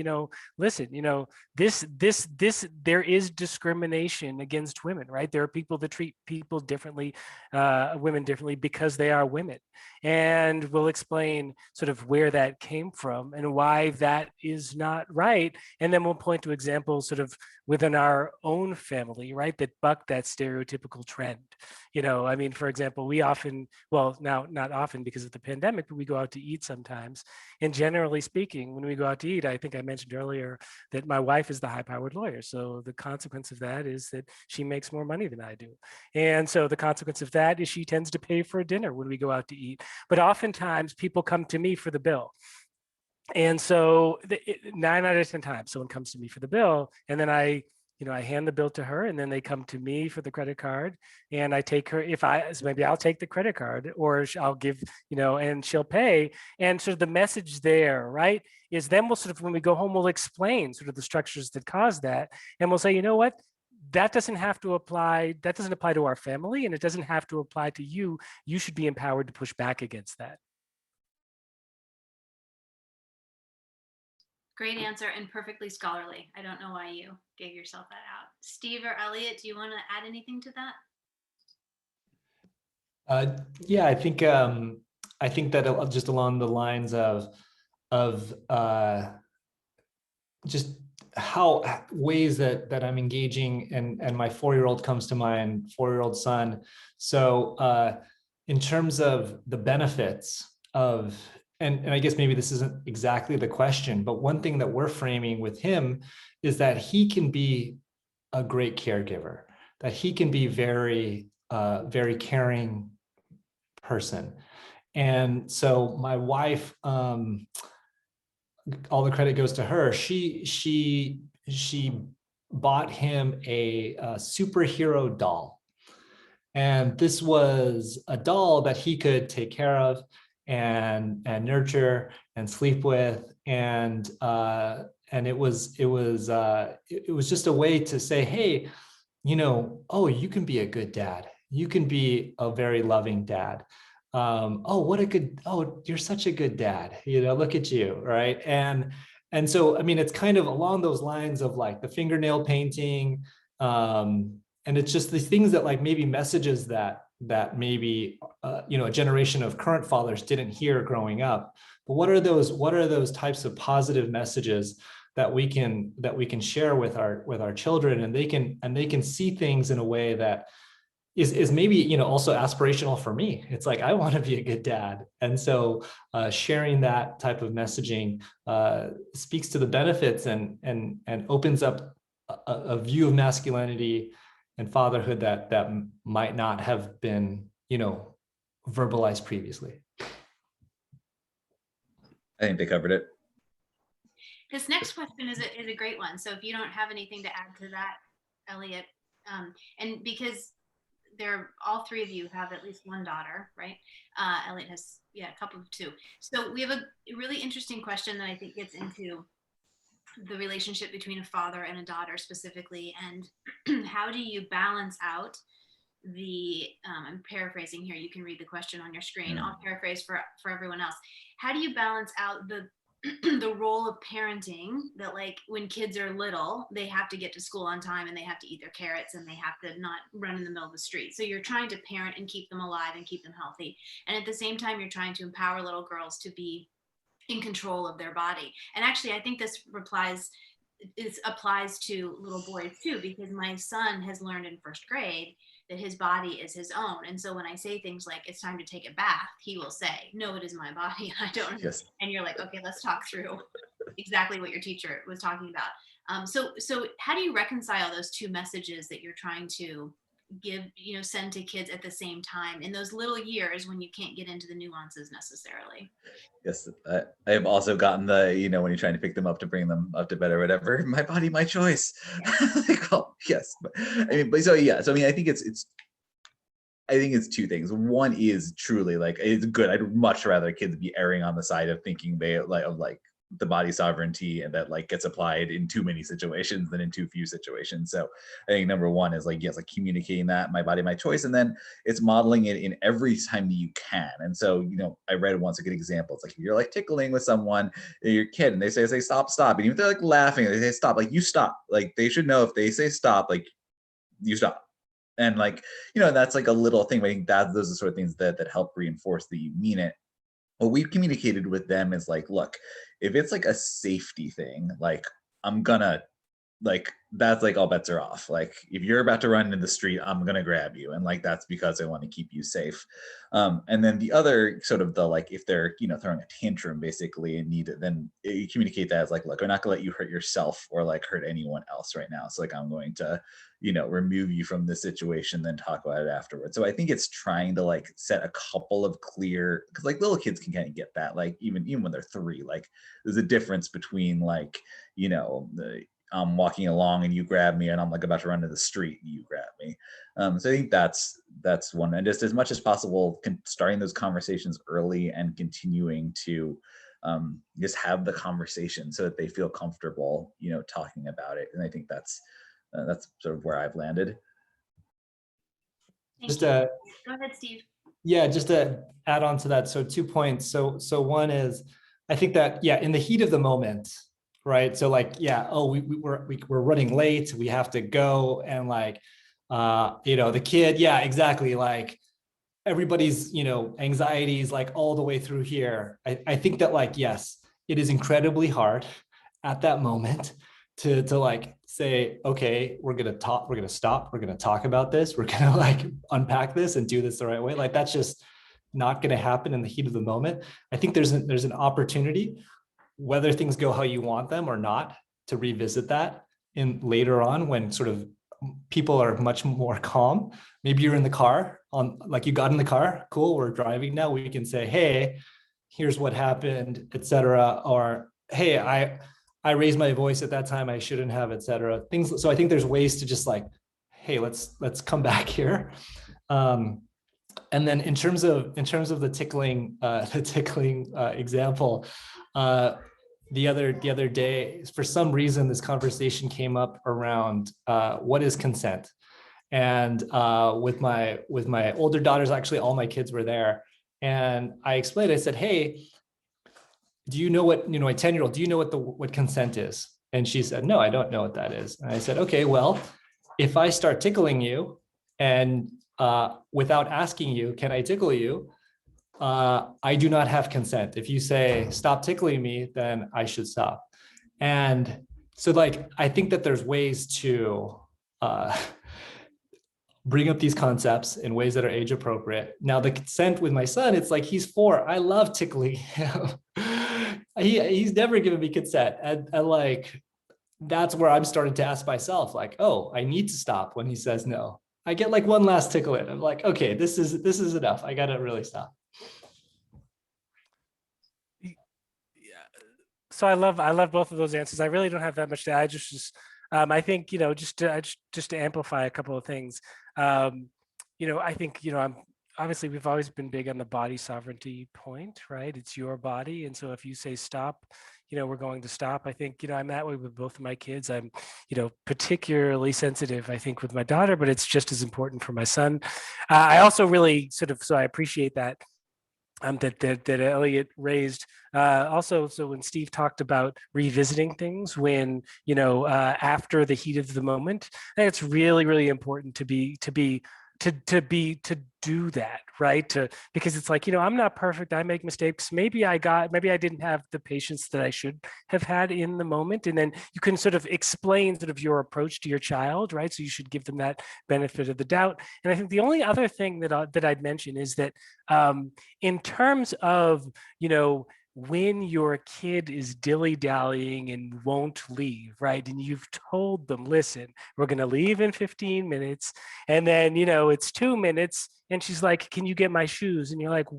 listen, there is discrimination against women, right? There are people that treat people differently, women differently because they are women, and we'll explain sort of where that came from and why that is not right. And then we'll point to examples sort of within our own family, right, that buck that stereotypical trend. You know, I mean, for example, we often, well, now not often because of the pandemic, but we go out to eat sometimes. And generally speaking, when we go out to eat, I think I mentioned earlier that my wife is the high-powered lawyer. So the consequence of that is that she makes more money than I do. And so the consequence of that is she tends to pay for a dinner when we go out to eat. But oftentimes people come to me for the bill. And so 9 out of 10 times someone comes to me for the bill, and then I hand the bill to her, and then they come to me for the credit card, and I take her, so maybe I'll take the credit card, or I'll give, and she'll pay. And sort of the message there, right, is then we'll sort of, when we go home, we'll explain sort of the structures that cause that. And we'll say, you know what, that doesn't apply to our family, and it doesn't have to apply to you. You should be empowered to push back against that. Great answer and perfectly scholarly. I don't know why you gave yourself that out. Steve or Elliot, do you want to add anything to that? Yeah, I think that just along the lines of just how ways that I'm engaging, and my 4-year-old comes to mind, 4-year-old son. So in terms of the benefits of, and I guess maybe this isn't exactly the question, but one thing that we're framing with him is that he can be a great caregiver, that he can be very, very caring person. And so my wife, all the credit goes to her. She bought him a superhero doll. And this was a doll that he could take care of and nurture and sleep with, and it was just a way to say, hey, oh, you can be a good dad. You can be a very loving dad. Oh, you're such a good dad. Look at you, right? And so, I mean, it's kind of along those lines of like the fingernail painting, and it's just these things that like maybe messages that maybe a generation of current fathers didn't hear growing up. But what are those types of positive messages that we can share with our children, and they can see things in a way that is maybe also aspirational for me. It's like, I want to be a good dad. And so sharing that type of messaging speaks to the benefits and opens up a view of masculinity and fatherhood that might not have been verbalized previously. I think they covered it. This next question is a great one. So if you don't have anything to add to that, Elliot, and because all three of you have at least one daughter, right? Elliot has, a couple of two. So we have a really interesting question that I think gets into the relationship between a father and a daughter specifically, and how do you balance out I'm paraphrasing here, you can read the question on your screen. I'll paraphrase for everyone else. How do you balance out the role of parenting, that like when kids are little, they have to get to school on time and they have to eat their carrots and they have to not run in the middle of the street. So you're trying to parent and keep them alive and keep them healthy. And at the same time, you're trying to empower little girls to be in control of their body. And actually, I think this applies to little boys too, because my son has learned in 1st grade that his body is his own. And so when I say things like, it's time to take a bath, he will say, no, it is my body. I don't. Yes. And you're like, okay, let's talk through exactly what your teacher was talking about. So how do you reconcile those two messages that you're trying to give, send to kids at the same time in those little years when you can't get into the nuances necessarily? Yes, I have also gotten the, when you're trying to pick them up to bring them up to bed or whatever, my body, my choice. Like, well, yes, but I mean, but so yeah, so I mean, I think it's two things. One is truly like, it's good. I'd much rather kids be erring on the side of thinking they like the body sovereignty, and that like gets applied in too many situations than in too few situations. So I think number one is like, yes, like communicating that my body, my choice, and then it's modeling it in every time that you can. And so, I read once a good example. It's like, if you're like tickling with someone, your kid, and they say stop, and even if they're like laughing, they say stop, like you stop. Like they should know if they say stop, like you stop. And like, that's like a little thing. But I think that those are the sort of things that help reinforce that you mean it. what we've communicated with them is like, look, if it's like a safety thing, like I'm gonna, like, that's like all bets are off. Like if you're about to run into the street, I'm gonna grab you, and like that's because I want to keep you safe. And then the other sort of the, like, if they're, you know, throwing a tantrum basically and need it, then you communicate that as like, look, I'm not gonna let you hurt yourself or like hurt anyone else right now. So like I'm going to, you know, remove you from this situation, then talk about it afterwards. So I think it's trying to like set a couple of clear, because like little kids can kind of get that, like even when they're 3, like there's a difference between like, you know, I'm walking along and you grab me, and I'm like about to run to the street and you grab me. So I think that's one, and just as much as possible, starting those conversations early and continuing to just have the conversation so that they feel comfortable, you know, talking about it. And I think that's sort of where I've landed. Thank Just you. Go ahead, Steve. Yeah, just to add on to that. So 2 points. So one is, I think that, yeah, in the heat of the moment, right? So like, yeah, oh, we're running late, we have to go, and like, you know, the kid, yeah, exactly, like everybody's, you know, anxieties like all the way through here. I think that, like, yes, it is incredibly hard at that moment to like say, okay, we're gonna stop, we're gonna talk about this, we're gonna like unpack this and do this the right way. Like that's just not gonna happen in the heat of the moment. I think there's an opportunity, whether things go how you want them or not, to revisit that in later on when sort of people are much more calm. Maybe you're in the car, on like you got in the car, cool, we're driving now, we can say, hey, here's what happened, etc. Or hey, I raised my voice at that time, I shouldn't have, etc. Things. So I think there's ways to just like, hey, let's come back here. And then in terms of the tickling example, the other day, for some reason, this conversation came up around what is consent. And with my older daughters, actually all my kids were there, and I explained. I said, hey, do you know what, you know, my 10-year-old, do you know what consent is? And she said, no, I don't know what that is. And I said, okay, well, if I start tickling you and without asking you, can I tickle you? I do not have consent. If you say, stop tickling me, then I should stop. And so like, I think that there's ways to bring up these concepts in ways that are age appropriate. Now the consent with my son, it's like, he's 4. I love tickling him. He's never given me consent. And like, that's where I'm starting to ask myself, like, oh, I need to stop when he says no. I get like one last tickle in. I'm like, okay, this is enough. I gotta really stop. So I love both of those answers. I really don't have that much to add. I think, you know, just to amplify a couple of things. You know, I think, you know, obviously we've always been big on the body sovereignty point, right? It's your body, and so if you say stop, you know, we're going to stop. I think, you know, I'm that way with both of my kids. I'm, you know, particularly sensitive, I think, with my daughter, but it's just as important for my son. I also really so I appreciate that. That Elliot raised. Also, so when Steve talked about revisiting things when, you know, after the heat of the moment, I think it's really, really important to do that, right? Because it's like, you know, I'm not perfect. I make mistakes. Maybe I didn't have the patience that I should have had in the moment. And then you can sort of explain sort of your approach to your child, right? So you should give them that benefit of the doubt. And I think the only other thing that I'd mention is that in terms of, you know, when your kid is dilly-dallying and won't leave, right? And you've told them, listen, we're going to leave in 15 minutes. And then, you know, it's 2 minutes. And she's like, can you get my shoes? And you're like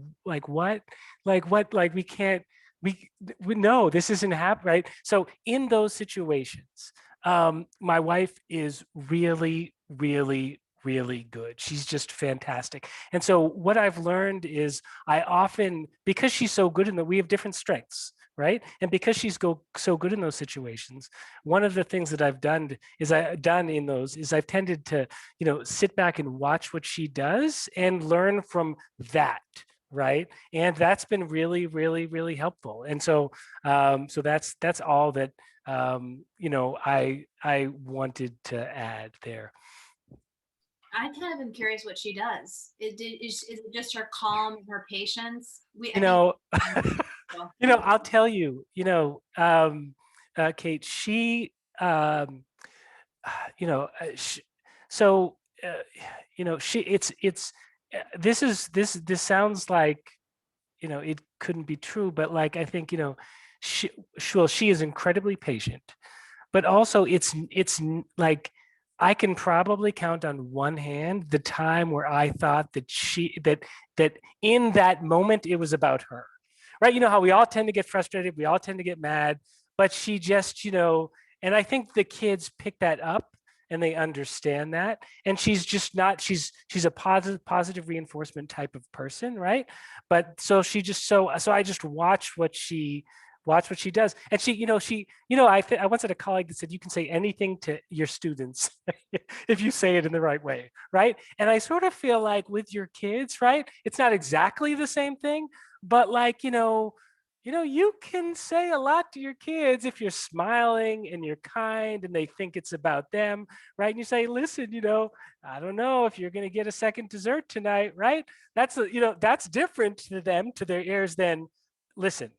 what? Like, what? Like, we can't, we no, this isn't happening, right? So in those situations, my wife is really, really, really good. She's just fantastic. And so what I've learned is I often, because she's so good we have different strengths, right? And because she's so good in those situations, one of the things that I've done is I've tended to, you know, sit back and watch what she does and learn from that. Right. And that's been really, really, really helpful. And so, so that's all that, you know, I wanted to add there. I kind of am curious what she does. Is it just her calm, her patience? You know, So, I'll tell you, Kate, she, you know, sh so, she, this sounds like, it couldn't be true, but like, I think, she, well, she is incredibly patient, but also like, I can probably count on one hand the time where I thought that in that moment it was about her, right? You know how we all tend to get frustrated, we all tend to get mad, but she just, and I think the kids pick that up and they understand that. And she's just not, she's a positive reinforcement type of person, right? But so she just, so I just watch what she does. And I once had a colleague that said, you can say anything to your students if you say it in the right way, right? And I sort of feel like with your kids, right, it's not exactly the same thing, but like, you can say a lot to your kids if you're smiling and you're kind and they think it's about them, right? And you say, listen, I don't know if you're going to get a second dessert tonight, right? That's different to them, to their ears than, listen,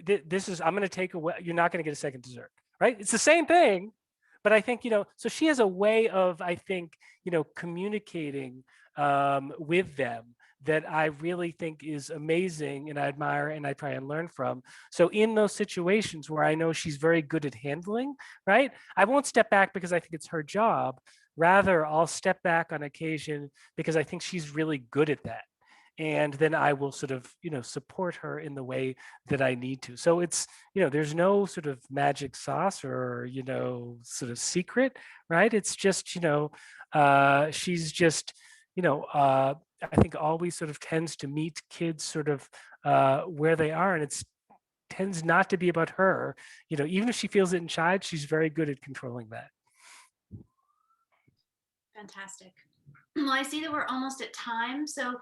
this is, I'm going to take away, you're not going to get a second dessert, right? It's the same thing, but I think, so she has a way of, I think, communicating with them that I really think is amazing and I admire and I try and learn from. So in those situations where I know she's very good at handling, right? I won't step back because I think it's her job. Rather, I'll step back on occasion because I think she's really good at that. And then I will sort of, support her in the way that I need to. So it's, there's no sort of magic sauce or, sort of secret, right? It's just, she's just, I think always sort of tends to meet kids sort of where they are. And it's tends not to be about her. Even if she feels it inside, she's very good at controlling that. fantastic. Well, I see that we're almost at time. So,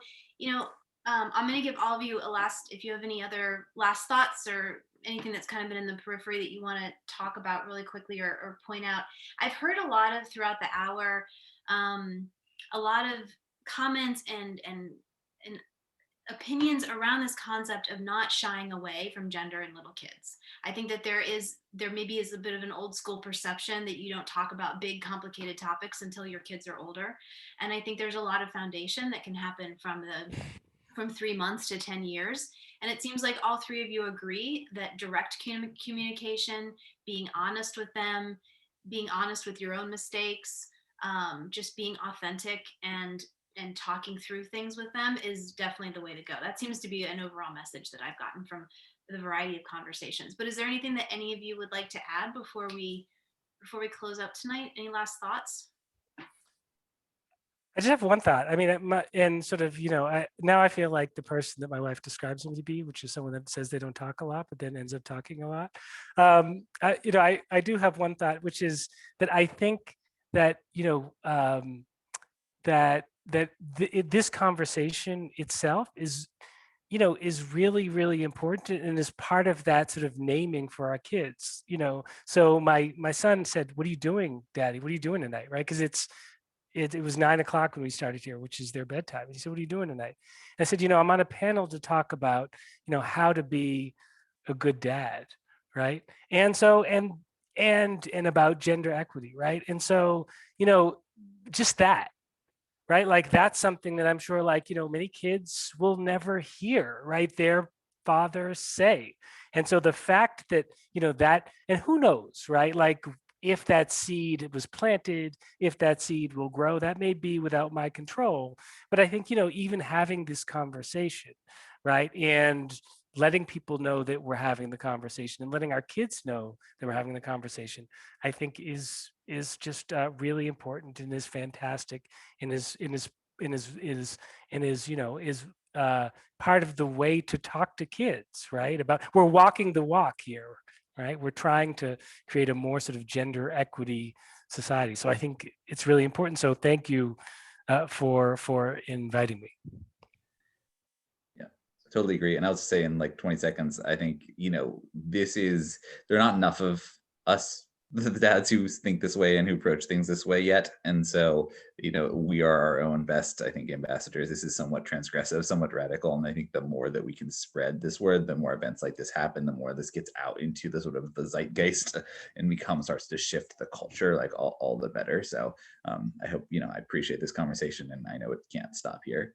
I'm going to give all of you a last, if you have any other last thoughts or anything that's kind of been in the periphery that you want to talk about really quickly or point out. I've heard a lot of throughout the hour, a lot of comments and opinions around this concept of not shying away from gender in little kids. I think that there maybe is a bit of an old school perception that you don't talk about big complicated topics until your kids are older. And I think there's a lot of foundation that can happen from 3 months to 10 years. And it seems like all three of you agree that direct communication, being honest with them, being honest with your own mistakes, just being authentic and talking through things with them is definitely the way to go. That seems to be an overall message that I've gotten from the variety of conversations. But is there anything that any of you would like to add before we close out tonight? Any last thoughts? I just have one thought. I mean, and sort of, now I feel like the person that my wife describes me to be, which is someone that says they don't talk a lot, but then ends up talking a lot. I do have one thought, which is that I think that, this conversation itself is really, really important and is part of that sort of naming for our kids. So my son said, "What are you doing, Daddy? What are you doing tonight?" Right? Because it was 9 o'clock when we started here, which is their bedtime. And he said, "What are you doing tonight?" I said, "I'm on a panel to talk about, how to be a good dad, right? And so and about gender equity, right? And so, just that." Right? Like that's something that I'm sure like, many kids will never hear, right? Their father say. And so the fact that, that, and who knows, right? Like if that seed was planted, if that seed will grow, that may be without my control. But I think, even having this conversation, right? And letting people know that we're having the conversation and letting our kids know that we're having the conversation, I think is just really important and is fantastic and is part of the way to talk to kids, right? About we're walking the walk here, right? We're trying to create a more sort of gender equity society. So I think it's really important. So thank you for inviting me. Totally agree. And I'll say in like 20 seconds, I think, there are not enough of us the dads who think this way and who approach things this way yet. And so, we are our own best, I think, ambassadors. This is somewhat transgressive, somewhat radical. And I think the more that we can spread this word, the more events like this happen, the more this gets out into the sort of the zeitgeist and starts to shift the culture, like all the better. So I hope, I appreciate this conversation, and I know it can't stop here.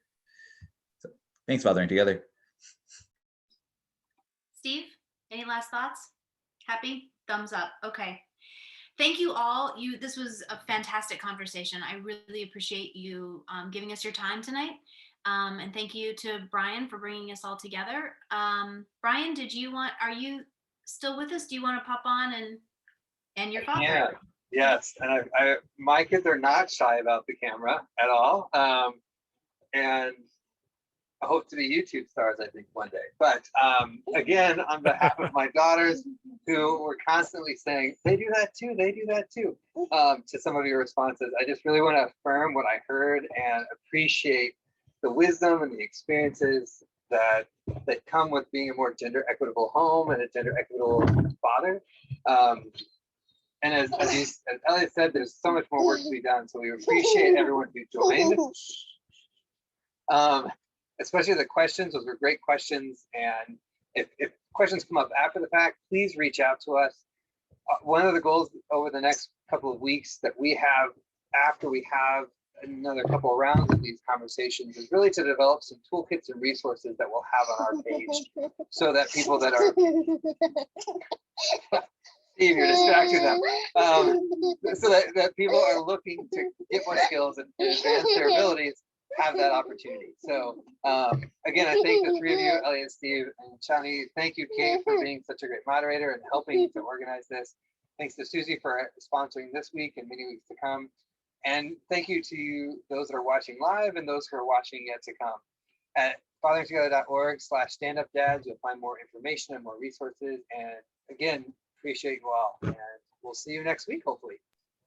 So thanks, Fathering Together. Steve, any last thoughts? Happy? Thumbs up. Okay. Thank you all. This was a fantastic conversation. I really appreciate you giving us your time tonight. And thank you to Brian for bringing us all together. Brian, are you still with us? Do you want to pop on and your father? Yeah, yes. And my kids are not shy about the camera at all. And I hope to be YouTube stars, I think, one day. But again, on behalf of my daughters, who were constantly saying, they do that too, to some of your responses, I just really want to affirm what I heard and appreciate the wisdom and the experiences that come with being a more gender equitable home and a gender equitable father. And as Elliot said, there's so much more work to be done. So we appreciate everyone who joined. Especially the questions, those were great questions. And if questions come up after the fact, please reach out to us. One of the goals over the next couple of weeks that we have after we have another couple of rounds of these conversations is really to develop some toolkits and resources that we'll have on our page, so that people that are Steve, you're distracting them. So that people are looking to get more skills and advance their abilities have that opportunity. So again, I thank the three of you, Elliot, Steve, and Shani. Thank you, Kate, for being such a great moderator and helping to organize this. Thanks to Susie for sponsoring this week and many weeks to come. And thank you to those that are watching live and those who are watching yet to come. At fatheringtogether.org/standupdads, you'll find more information and more resources. And again, appreciate you all. And we'll see you next week, hopefully.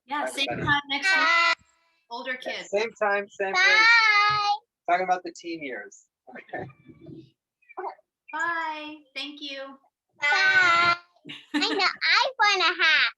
Yeah, Bye, same everybody. time next week. Older kids. Same time, same place. Talking about the teen years. Okay. Bye. Thank you. Bye. I know I want a hat.